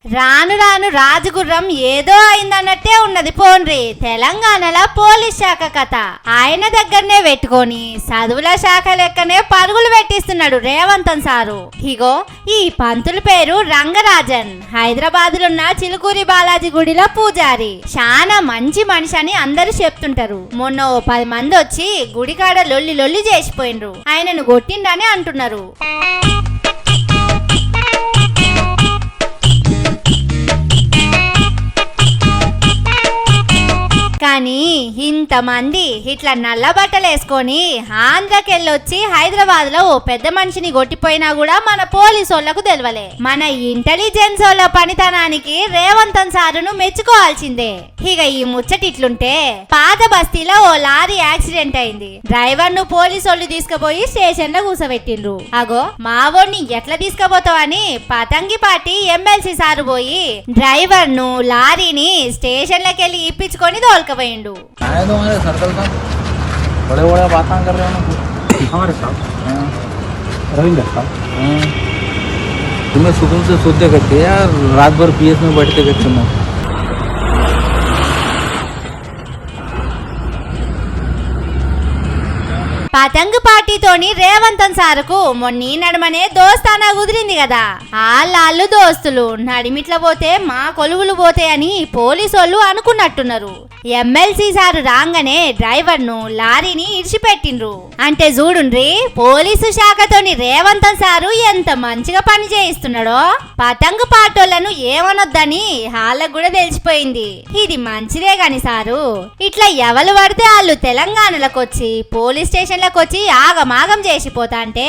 రాను రాను రాజగుర్రం ఏదో అయిందన్నట్టే ఉన్నది పోన్రి తెలంగాణలో పోలీస్ శాఖ కథ. ఆయన దగ్గరనే పెట్టుకొని చదువుల శాఖ లెక్కనే పరుగులు పెట్టిస్తున్నాడు రేవంతన్ సారు. ఇగో ఈ పంతులు పేరు రంగరాజన్. హైదరాబాద్లున్న చిలుకూరి బాలాజీ గుడిలో పూజారి. చాలా మంచి మనిషి అని అందరూ చెప్తుంటారు. మొన్న 10 మంది వచ్చి గుడికాడ లొల్లి లొల్లి చేసిపోయినరు. ఆయనను కొట్టిండని అంటున్నారు. కానీ ఇంతమంది ఇట్లా నల్ల బట్టలు వేసుకొని ఆంధ్రకెళ్ళొచ్చి హైదరాబాద్ లో ఓ పెద్ద మనిషిని కొట్టిపోయినా కూడా మన పోలీసు వాళ్ళకు తెలియలే. మన ఇంటెలిజెన్స్ వాళ్ళ పనితనానికి రేవంతన్ సారును మెచ్చుకోవాల్సిందే. ఇక ఈ ముచ్చటిట్లుంటే పాత బస్తీలో ఓ లారీ యాక్సిడెంట్ అయింది. డ్రైవర్ ను పోలీసు వాళ్ళు తీసుకుపోయి స్టేషన్ లో కూసబెట్టిండ్రు. అగో మావోడిని ఎట్లా తీసుకుపోతావని పతంగి పార్టీ ఎమ్మెల్సీ సారు పోయి డ్రైవర్ ను లారీని స్టేషన్ లకి వెళ్ళి ఇప్పించుకొని తోలుకపోయిండు. सर्कल का बड़े बड़े बातें कर रहे हो हमारे साथ रविंद्र साहब तुम्हें सुकून से सोते करते यार रात भर पीएस में बैठते करते तुम పతంగ్ పార్టీతోని రేవంతన్ సారుకు మొన్నీ నడమనే దోస్తానా కుదిరింది కదా. ఆళ్ళు దోస్తులు నడిమిట్ల పోతే మా కొలువులు పోతాయని పోలీసోళ్ళు అనుకున్నట్టున్నారు. ఎమ్మెల్సీ సారు రాగానే డ్రైవర్ ను లారీని ఇడిచిపెట్టిండ్రు. అంటే చూడుండ్రి పోలీసు శాఖతోని రేవంతన్ సారు ఎంత మంచిగా పని చేయిస్తున్నాడో. పతంగ్ పార్టీలను ఏమనొద్దని వాళ్ళకు కూడా తెలిసిపోయింది. ఇది మంచిదే గాని సారు ఇట్లా ఎవరు పడితే వాళ్ళు తెలంగాణలకు వచ్చి పోలీస్ స్టేషన్ వచ్చి ఆగమాగం చేసిపోతా అంటే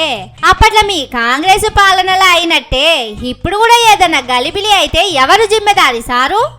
అప్పట్లో మీ కాంగ్రెస్ పాలనలో అయినట్టే ఇప్పుడు కూడా ఏదైనా గలిబిలి అయితే ఎవరు జిమ్మెదారి సారు?